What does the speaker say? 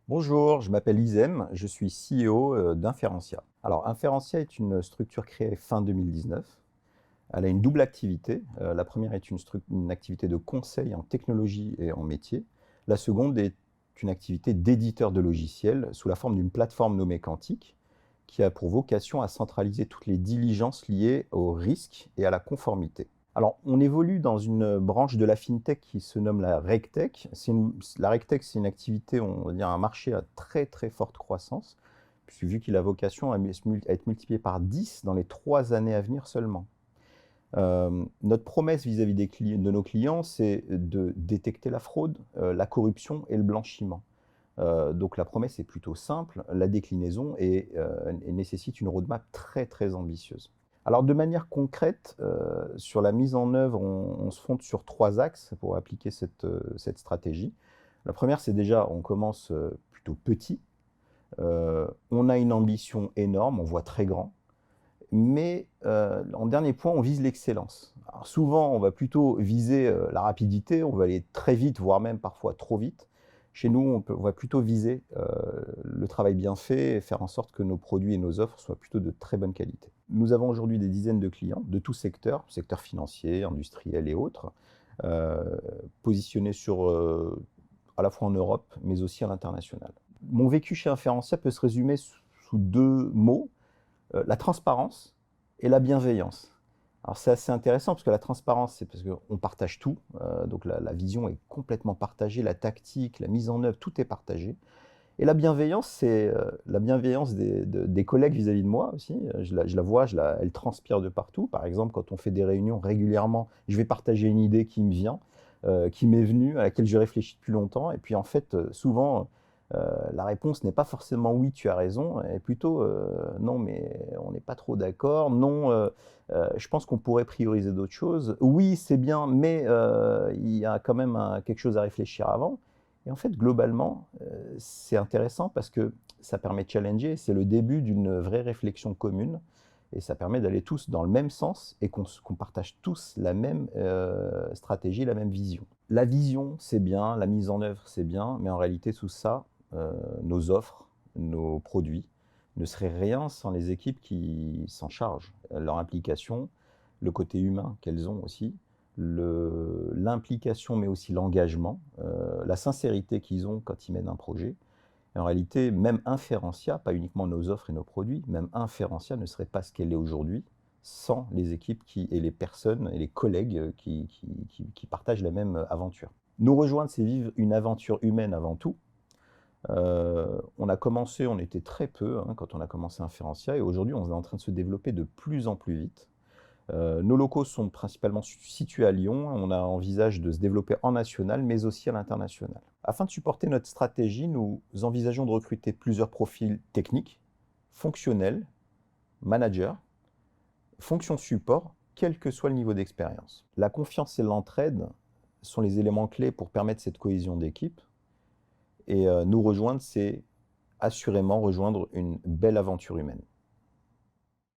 Bonjour, je m'appelle Isem, je suis CEO d'Inferentia. Alors, Inferentia est une structure créée fin 2019. Elle a une double activité. La première est une activité de conseil en technologie et en métier. La seconde est une activité d'éditeur de logiciels sous la forme d'une plateforme nommée Quantique, qui a pour vocation à centraliser toutes les diligences liées au risque et à la conformité. Alors, on évolue dans une branche de la fintech qui se nomme la RegTech. La RegTech, c'est une activité, on va dire, un marché à très très forte croissance, puisque vu qu'il a vocation à être multiplié par 10 dans les 3 années à venir seulement. Notre promesse vis-à-vis de nos clients, c'est de détecter la fraude, la corruption et le blanchiment. Donc la promesse est plutôt simple, la déclinaison et nécessite une roadmap très très ambitieuse. Alors de manière concrète, sur la mise en œuvre, on se fonde sur 3 axes pour appliquer cette stratégie. La première, c'est déjà, on commence plutôt petit. On a une ambition énorme, on voit très grand. Mais en dernier point, on vise l'excellence. Alors souvent, on va plutôt viser la rapidité, on va aller très vite, voire même parfois trop vite. Chez nous, on va plutôt viser le travail bien fait et faire en sorte que nos produits et nos offres soient plutôt de très bonne qualité. Nous avons aujourd'hui des dizaines de clients de tous secteurs, secteurs financiers, industriels et autres, euh, positionnés à la fois en Europe, mais aussi à l'international. Mon vécu chez Inferencia peut se résumer sous 2 mots, la transparence et la bienveillance. Alors c'est assez intéressant parce que la transparence, c'est parce qu'on partage tout, donc la vision est complètement partagée, la tactique, la mise en œuvre, tout est partagé. Et la bienveillance, c'est la bienveillance des collègues vis-à-vis de moi aussi. Je la vois, elle transpire de partout. Par exemple, quand on fait des réunions régulièrement, je vais partager une idée qui me vient, qui m'est venue, à laquelle je réfléchis depuis longtemps. Et puis en fait, souvent, la réponse n'est pas forcément oui, tu as raison, et plutôt non, mais on n'est pas trop d'accord. Non, je pense qu'on pourrait prioriser d'autres choses. Oui, c'est bien, mais il y a quand même quelque chose à réfléchir avant. Et en fait, globalement, c'est intéressant parce que ça permet de challenger, c'est le début d'une vraie réflexion commune, et ça permet d'aller tous dans le même sens et qu'on partage tous la même stratégie, la même vision. La vision, c'est bien, la mise en œuvre, c'est bien, mais en réalité, tout ça, nos offres, nos produits, ne seraient rien sans les équipes qui s'en chargent. Leur implication, le côté humain qu'elles ont aussi, l'implication mais aussi l'engagement, la sincérité qu'ils ont quand ils mènent un projet. Et en réalité, même Inferentia, pas uniquement nos offres et nos produits, même Inferentia ne serait pas ce qu'elle est aujourd'hui sans les équipes et les personnes et les collègues qui partagent la même aventure. Nous rejoindre, c'est vivre une aventure humaine avant tout. On a commencé, on était très peu quand on a commencé Inferentia, et aujourd'hui on est en train de se développer de plus en plus vite. Nos locaux sont principalement situés à Lyon. On a envisage de se développer en national, mais aussi à l'international. Afin de supporter notre stratégie, nous envisageons de recruter plusieurs profils techniques, fonctionnels, managers, fonctions support, quel que soit le niveau d'expérience. La confiance et l'entraide sont les éléments clés pour permettre cette cohésion d'équipe. Et nous rejoindre, c'est assurément rejoindre une belle aventure humaine.